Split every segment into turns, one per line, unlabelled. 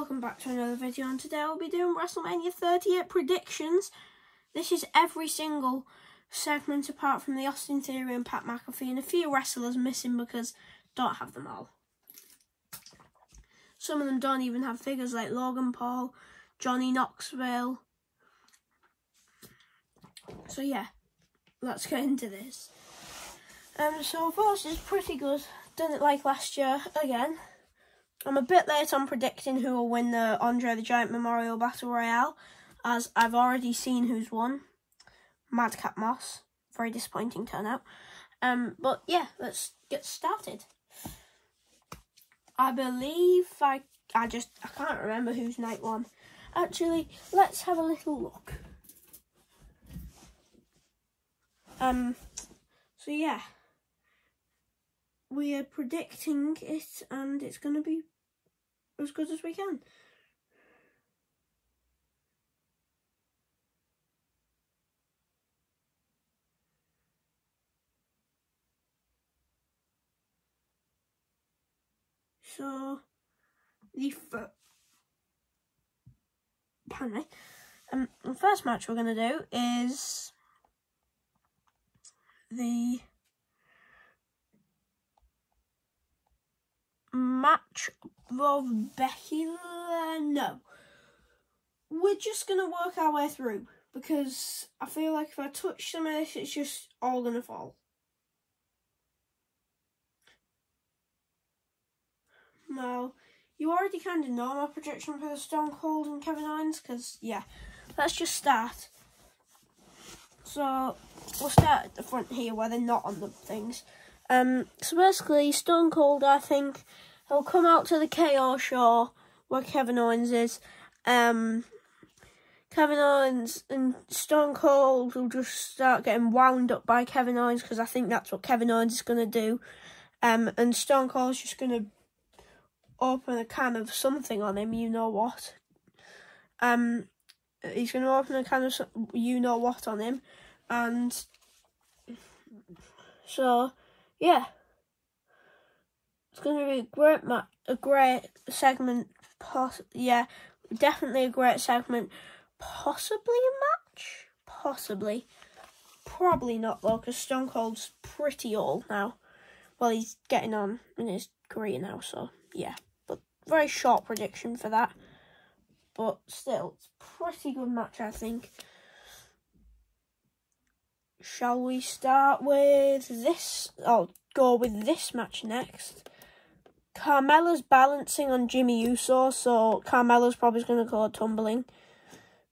welcome back to another video, and today I'll be doing WrestleMania 38 predictions. This is every single segment apart from the Austin Theory and Pat McAfee, and a few wrestlers missing because don't have them all. Some of them don't even have figures, like Logan Paul, Johnny Knoxville. So yeah, let's get into this. So first is pretty good. Done it like last year again. I'm a bit late on predicting who will win the Andre the Giant Memorial Battle Royale, as I've already seen who's won. Madcap Moss. Very disappointing turnout. But yeah, let's get started. I believe I can't remember who's night one. Actually, let's have a little look. So yeah, we are predicting it, and it's going to be as good as we can. So the first match we're going to do is the match of Becky. No, we're just going to work our way through, because I feel like if I touch some of this, it's just all going to fall. Now, you already kind of know my prediction for the Stone Cold and Kevin Owens, because, yeah, let's just start. So, we'll start at the front here where they're not on the things. So basically, Stone Cold, I think, he'll come out to the KO show where Kevin Owens is. Kevin Owens and Stone Cold will just start getting wound up by Kevin Owens, because I think that's what Kevin Owens is going to do. And Stone Cold's just going to open a can of something on him, you know what. He's going to open a can of you know what on him, and so yeah, it's going to be a great segment. Yeah, definitely a great segment. Possibly a match, possibly, probably not though, because Stone Cold's pretty old now. Well, he's getting on in his career now, so yeah. But very short prediction for that. But still, it's a pretty good match, I think. Shall we start with this? I'll go with this match next. Carmella's balancing on Jimmy Uso, so Carmella's probably going to go tumbling.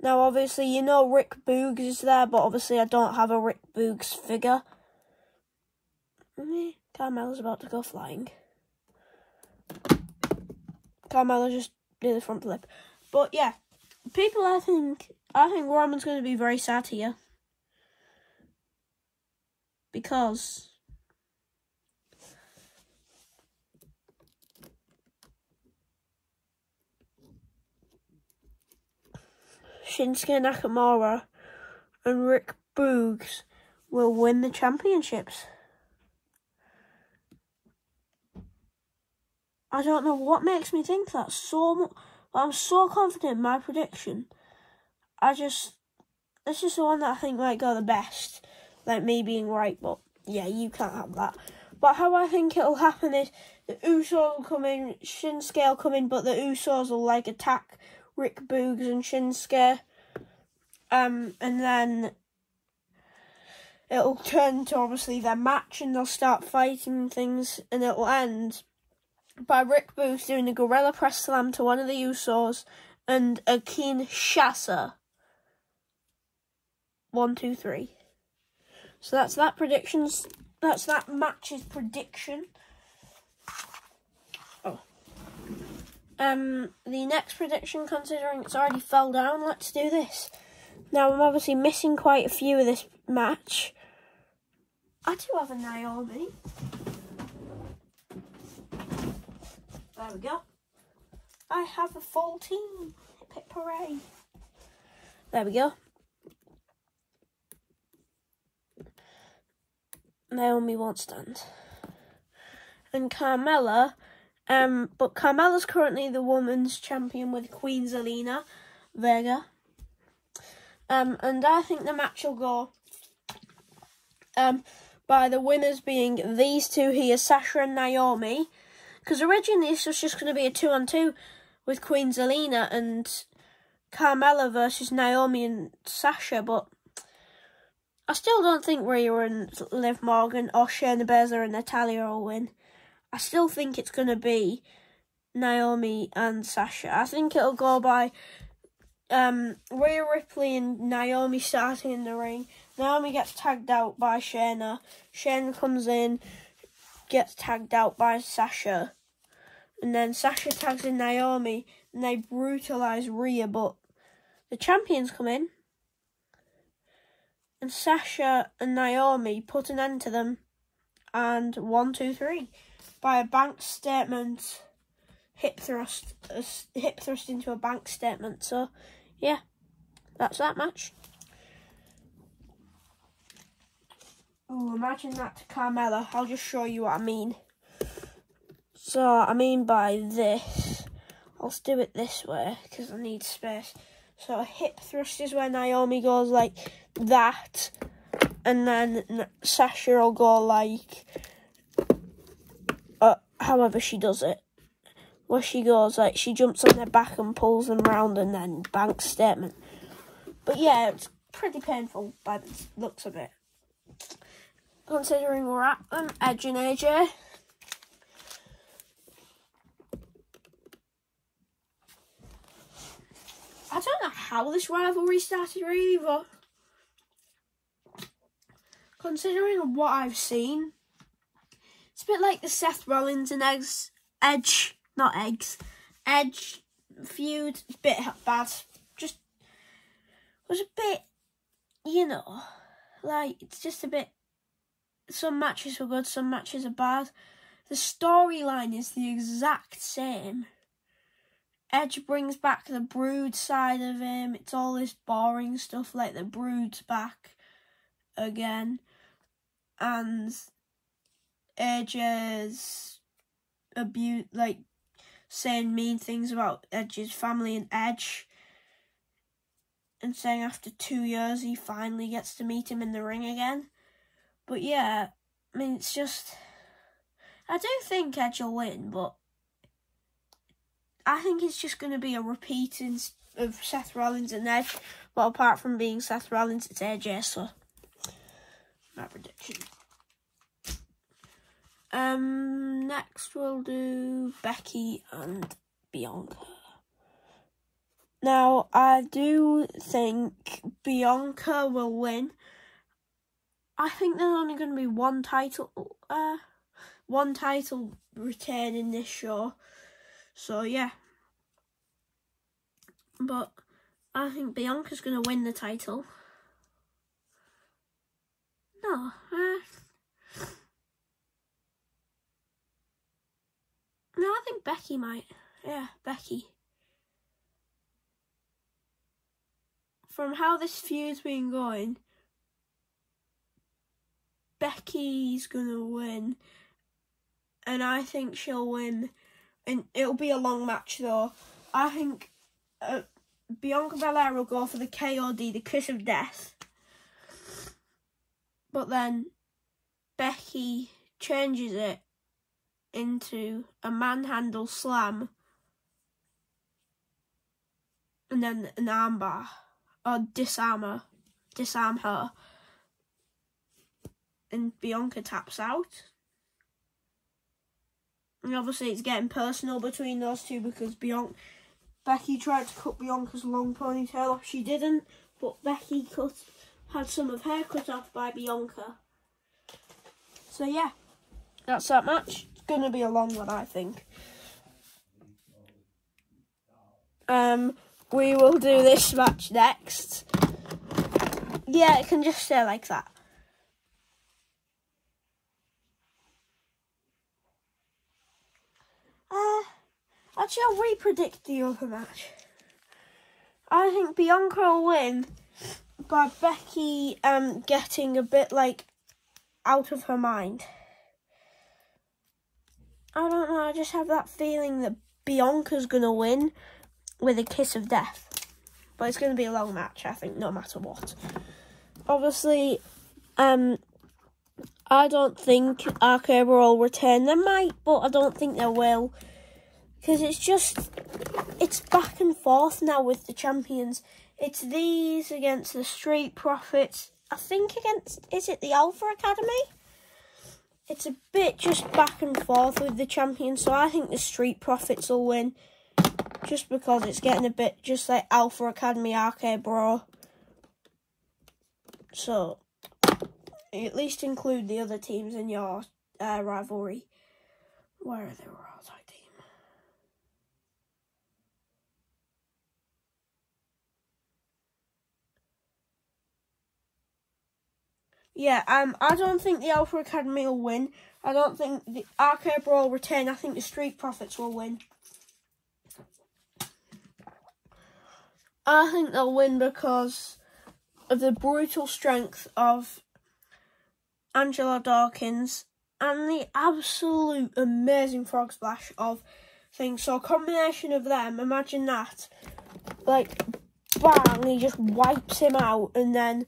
Now, obviously, you know Rick Boogs is there, but obviously I don't have a Rick Boogs figure. Carmella's about to go flying. Carmella just did the front flip. But yeah, people, I think Roman's going to be very sad here, because Shinsuke Nakamura and Rick Boogs will win the championships. I don't know what makes me think that so much, but I'm so confident in my prediction. This is the one that I think might go the best, like me being right, but yeah, you can't have that. But how I think it'll happen is the Usos will come in, Shinsuke will come in, but the Usos will like attack Rick Boogs and Shinsuke, and then it'll turn to obviously their match, and they'll start fighting things, and it'll end by Rick Boogs doing a gorilla press slam to one of the Usos and a Kinshasa. 1, 2, 3. So that's that predictions. That's that match's prediction. Oh. The next prediction, considering it's already fell down, let's do this. Now, I'm obviously missing quite a few of this match. I do have a Naomi. There we go. I have a full team. Hip hip hooray. There we go. Naomi won't stand. And Carmella But Carmella's currently the women's champion with Queen Zelina Vega. And I think the match will go by the winners being these two here, Sasha and Naomi. Because originally this was just going to be a 2-on-2 with Queen Zelina and Carmella versus Naomi and Sasha, but I still don't think Rhea and Liv Morgan or Shayna Baszler and Natalya will win. I still think it's going to be Naomi and Sasha. I think it'll go by Rhea Ripley and Naomi starting in the ring. Naomi gets tagged out by Shayna. Shayna comes in, gets tagged out by Sasha. And then Sasha tags in Naomi and they brutalise Rhea, but the champions come in. And Sasha and Naomi put an end to them. And 1, 2, 3. By a bank statement, hip thrust into a bank statement. So, yeah, that's that match. Ooh, imagine that to Carmella. I'll just show you what I mean. So, I mean by this, I'll do it this way because I need space. So, a hip thrust is where Naomi goes like that, and then Sasha will go like, however she does it. Where she goes like, she jumps on their back and pulls them round and then bank statement. But yeah, it's pretty painful by the looks of it. Considering we're at them, Edge and AJ. I don't know how this rivalry started really, but considering what I've seen, it's a bit like the Seth Rollins and Edge feud. A bit bad. Just was a bit, like it's just a bit. Some matches were good, some matches are bad. The storyline is the exact same. Edge brings back the Brood side of him. It's all this boring stuff like the Brood's back again. And Edge's saying mean things about Edge's family and Edge. And saying after 2 years he finally gets to meet him in the ring again. But yeah, I mean, it's just, I do think Edge will win, but I think it's just going to be a repeat of Seth Rollins and Edge. But apart from being Seth Rollins, it's AJ, so my prediction. Next we'll do Becky and Bianca. Now, I do think Bianca will win. I think there's only going to be one title retained in this show. So, yeah. But I think Bianca's going to win the title. No. No, I think Becky might. Yeah, Becky. From how this feud's been going, Becky's gonna win, and I think she'll win, and it'll be a long match though. I think Bianca Belair will go for the KOD, the Kiss of Death, but then Becky changes it into a manhandle slam, and then an armbar, or disarm her. And Bianca taps out. And obviously it's getting personal between those two because Becky tried to cut Bianca's long ponytail off. She didn't, but Becky had some of her cut off by Bianca. So yeah, that's that match. It's going to be a long one, I think. We will do this match next. Yeah, it can just stay like that. Actually, I'll re-predict the other match. I think Bianca will win by Becky getting a bit, out of her mind. I don't know, I just have that feeling that Bianca's going to win with a kiss of death. But it's going to be a long match, I think, no matter what. Obviously, I don't think RK Bro will return. They might, but I don't think they will. Because it's back and forth now with the champions. It's these against the Street Profits. I think is it the Alpha Academy? It's a bit just back and forth with the champions, so I think the Street Profits will win. Just because it's getting a bit just like Alpha Academy, RK Bro. So, at least include the other teams in your rivalry. Where are they? Raw Tag Team. Yeah, I don't think the Alpha Academy will win. I don't think the RK Bro will retain. I think the Street Profits will win. I think they'll win because of the brutal strength of Angela Dawkins and the absolute amazing frog splash of things. So a combination of them, imagine that. Like, bang, he just wipes him out and then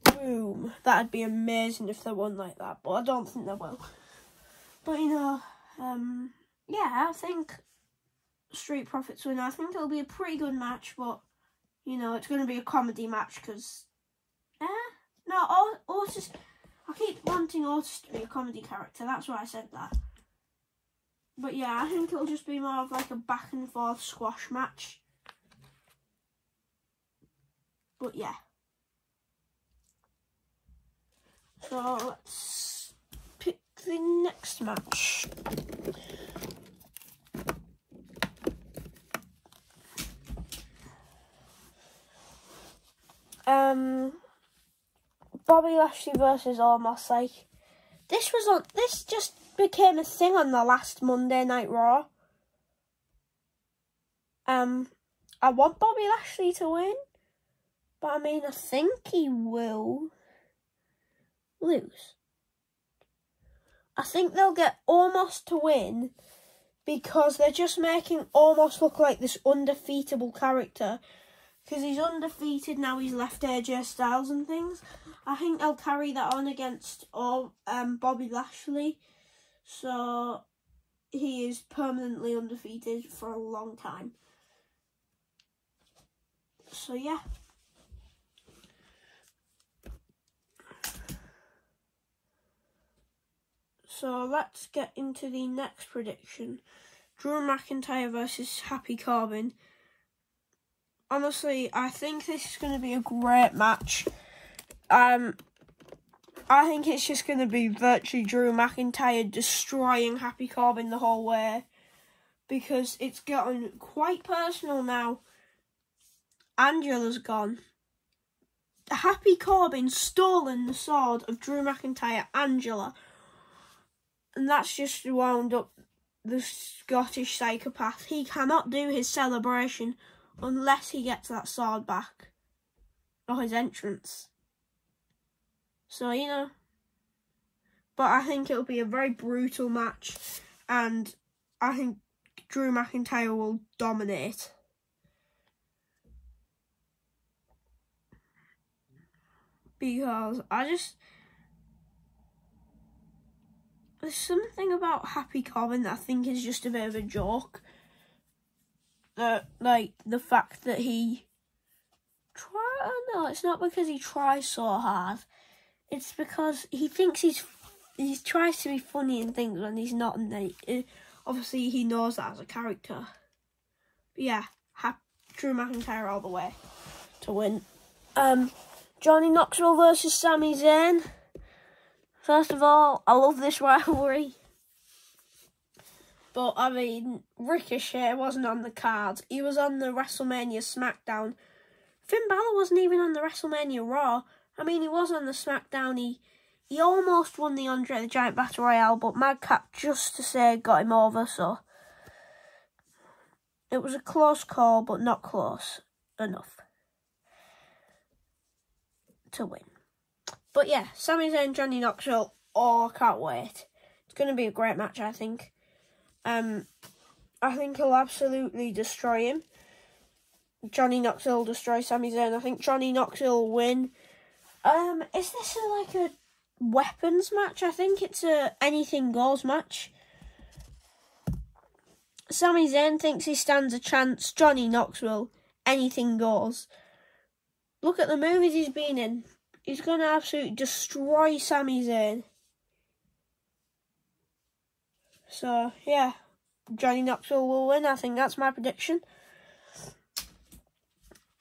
boom. That'd be amazing if they won like that, but I don't think they will. But, you know, yeah, I think Street Profits win. I think it'll be a pretty good match, but, you know, it's going to be a comedy match because, no, Otis, I keep wanting Otis to be a comedy character. That's why I said that. But yeah, I think it'll just be more of like a back and forth squash match. But yeah. So let's pick the next match. Bobby Lashley versus Almost Like this just became a thing on the last Monday Night Raw. I want Bobby Lashley to win, but I mean I think he will lose. I think they'll get Almost to win because they're just making Almost look like this undefeatable character. Because he's undefeated now, he's left AJ Styles and things. I think they'll carry that on against Bobby Lashley. So he is permanently undefeated for a long time. So yeah. So let's get into the next prediction. Drew McIntyre versus Happy Corbin. Honestly, I think this is going to be a great match. I think it's just going to be virtually Drew McIntyre destroying Happy Corbin the whole way. Because it's gotten quite personal now. Angela's gone. Happy Corbin stolen the sword of Drew McIntyre, Angela. And that's just wound up the Scottish psychopath. He cannot do his celebration unless he gets that sword back. Or his entrance. So, you know. But I think it'll be a very brutal match. And I think Drew McIntyre will dominate. Because there's something about Happy Corbin that I think is just a bit of a joke. Like, the fact that he it's not because he tries so hard. It's because he thinks he tries to be funny and things when he's not. And obviously, he knows that as a character. But yeah, Drew McIntyre all the way to win. Johnny Knoxville versus Sami Zayn. First of all, I love this rivalry. But, I mean, Ricochet wasn't on the card. He was on the WrestleMania SmackDown. Finn Balor wasn't even on the WrestleMania Raw. I mean, he was on the SmackDown. He almost won the Andre the Giant Battle Royale, but Madcap, just to say, got him over, so it was a close call, but not close enough to win. But yeah, Sami Zayn, Johnny Knoxville, I can't wait. It's going to be a great match, I think. I think he'll absolutely destroy him. Johnny Knoxville will destroy Sami Zayn. I think Johnny Knoxville will win. Is this like a weapons match? I think it's a anything goes match. Sami Zayn thinks he stands a chance. Johnny Knoxville, anything goes. Look at the movies he's been in. He's going to absolutely destroy Sami Zayn. So, yeah. Johnny Knoxville will win. I think that's my prediction.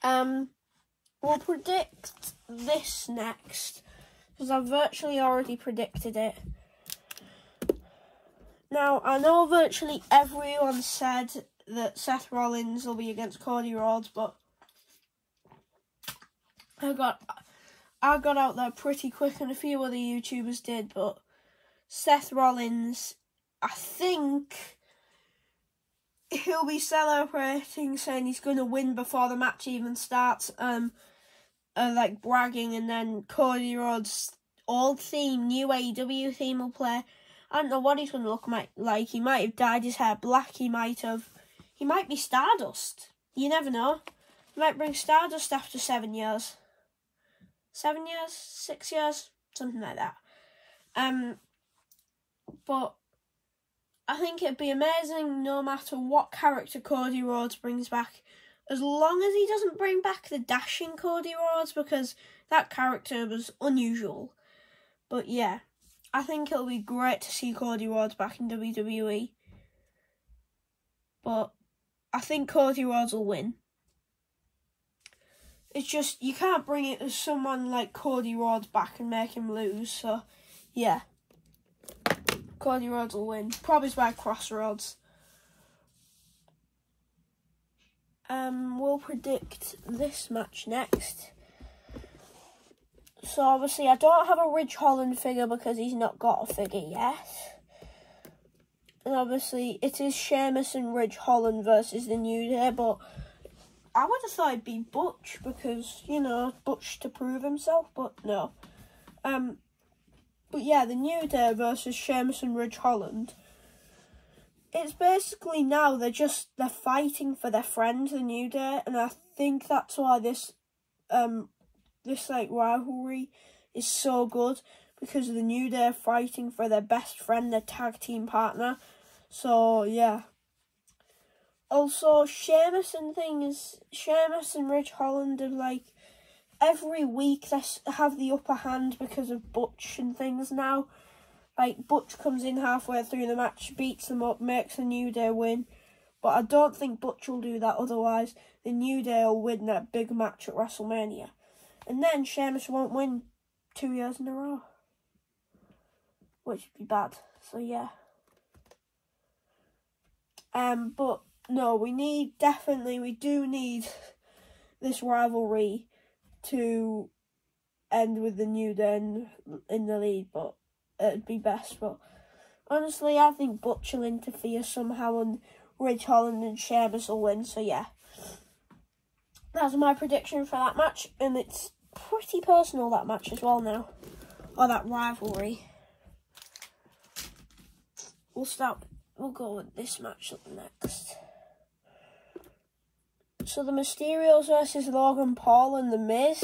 We'll predict this next, because I've virtually already predicted it. Now, I know virtually everyone said that Seth Rollins will be against Cody Rhodes, but I got out there pretty quick, and a few other YouTubers did, but Seth Rollins, I think he'll be celebrating, saying he's going to win before the match even starts, like bragging, and then Cody Rhodes' old theme, new AEW theme will play. I don't know what he's going to look like. He might have dyed his hair black. He might be Stardust. You never know. He might bring Stardust after 7 years. 7 years? 6 years? Something like that. But I think it'd be amazing no matter what character Cody Rhodes brings back, as long as he doesn't bring back the dashing Cody Rhodes, because that character was unusual. But yeah, I think it'll be great to see Cody Rhodes back in WWE. But I think Cody Rhodes will win. It's just, you can't bring it as someone like Cody Rhodes back and make him lose. So, yeah. Cody Rhodes will win. Probably by Crossroads. We'll predict this match next. So, obviously, I don't have a Ridge Holland figure because he's not got a figure yet. And obviously, it is Sheamus and Ridge Holland versus the New Day, but I would have thought it'd be Butch because, you know, Butch to prove himself, but no. But yeah, the New Day versus Sheamus and Ridge Holland. It's basically now they're fighting for their friend, the New Day, and I think that's why this like rivalry is so good, because the New Day are fighting for their best friend, their tag team partner. So yeah. Also, Sheamus and Ridge Holland are like, every week they have the upper hand because of Butch and things now. Like, Butch comes in halfway through the match, beats them up, makes the New Day win. But I don't think Butch will do that, otherwise the New Day will win that big match at WrestleMania. And then Sheamus won't win 2 years in a row, which would be bad. So yeah. But no, we do need this rivalry to end with the New Day in the lead, but it'd be best. But honestly, I think Butch will interfere somehow and Ridge Holland and Sheamus will win. So yeah, that's my prediction for that match, and it's pretty personal, that match as well now, or that rivalry. We'll go with this match up next. So the Mysterios versus Logan Paul and The Miz.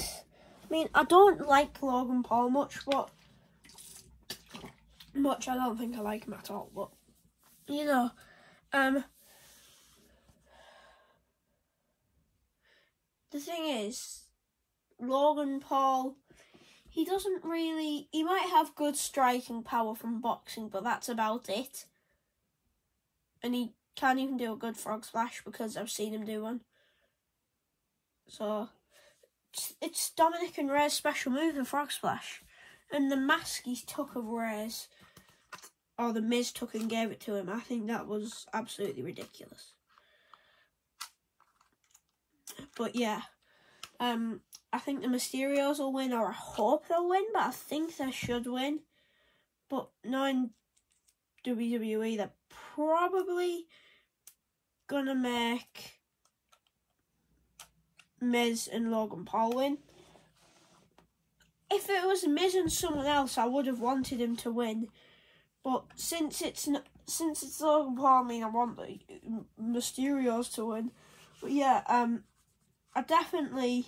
I mean, I don't like Logan Paul much, I don't think I like him at all, but, you know, the thing is, Logan Paul, he might have good striking power from boxing, but that's about it. And he can't even do a good frog splash because I've seen him do one. So, it's Dominic and Ray's special move, the frog splash. And the mask he took of Ray's, or the Miz took and gave it to him, I think that was absolutely ridiculous. But yeah, I think the Mysterios will win, or I hope they'll win, but I think they should win. But knowing WWE, they're probably gonna make Miz and Logan Paul win. If it was Miz and someone else, I would have wanted him to win. But since it's Logan Paul, I mean, I want the Mysterios to win. But yeah, I definitely,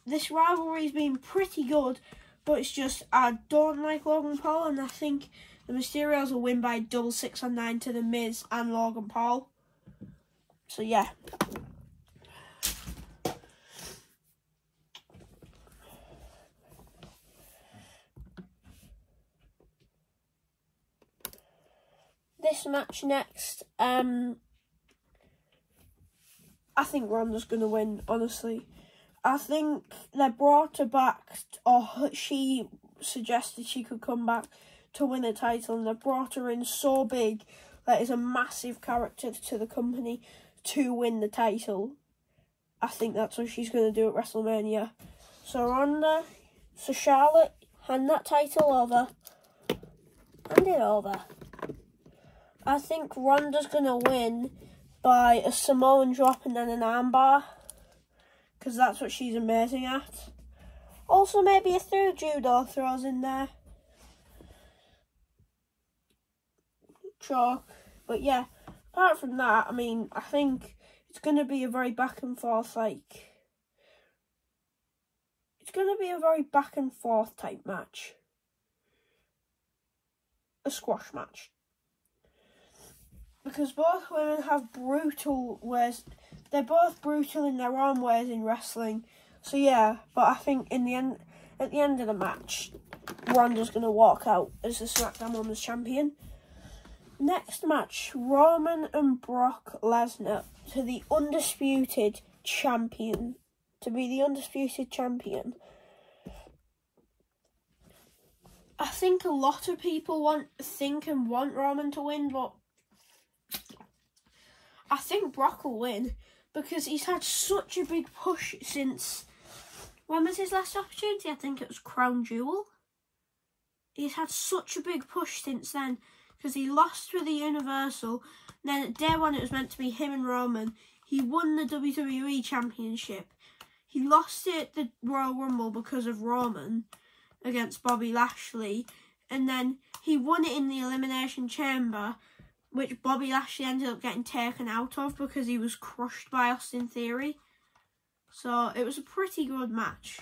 this rivalry's been pretty good. But it's just, I don't like Logan Paul, and I think the Mysterios will win by double 6 on 9 to The Miz and Logan Paul. So yeah. This match next, I think Ronda's going to win, honestly. I think they brought her back, or she suggested she could come back to win a title, and they brought her in so big that is a massive character to the company to win the title. I think that's what she's going to do at WrestleMania. So Charlotte, hand that title over. Hand it over. I think Ronda's going to win by a Samoan drop and then an armbar, because that's what she's amazing at. Also, maybe a through judo throws in there. Sure. But yeah, apart from that, I mean, I think it's going to be a very back and forth, it's going to be a very back and forth type match. A squash match. Because both women have brutal ways. They're both brutal in their own ways in wrestling. So yeah, but I think at the end of the match, Ronda's going to walk out as the SmackDown Women's Champion. Next match, Roman and Brock Lesnar to the undisputed champion. To be the undisputed champion. I think a lot of people want Roman to win, but I think Brock will win because he's had such a big push since... When was his last opportunity? I think it was Crown Jewel. He's had such a big push since then because he lost with the Universal. Then at day one it was meant to be him and Roman. He won the WWE Championship. He lost it at the Royal Rumble because of Roman against Bobby Lashley. And then he won it in the Elimination Chamber, which Bobby Lashley ended up getting taken out of because he was crushed by Austin Theory. So it was a pretty good match.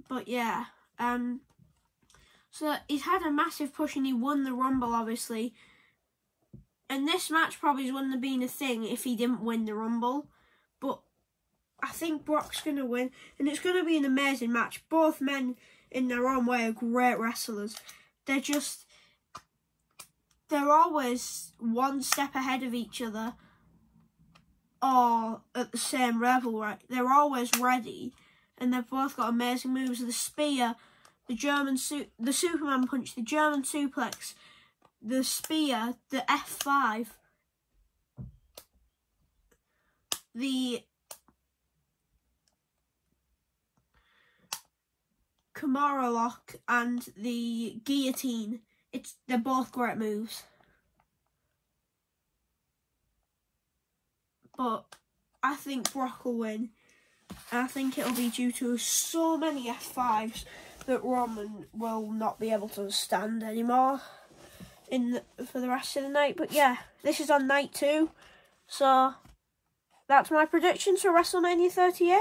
But yeah, so he's had a massive push and he won the Rumble, obviously. And this match probably wouldn't have been a thing if he didn't win the Rumble. But I think Brock's going to win, and it's going to be an amazing match. Both men, in their own way, are great wrestlers. They're always one step ahead of each other or at the same level, right? They're always ready, and they've both got amazing moves. The spear, the Superman punch, the German suplex, the spear, the F5, the Kimura lock, and the guillotine. They're both great moves. But I think Brock will win. And I think it'll be due to so many F5s that Roman will not be able to stand anymore for the rest of the night. But yeah, this is on night 2. So that's my predictions for WrestleMania 38.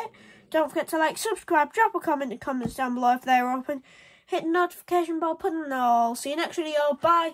Don't forget to like, subscribe, drop a comment in the comments down below if they're open. Hit the notification bell, put in all. See you next video. Bye.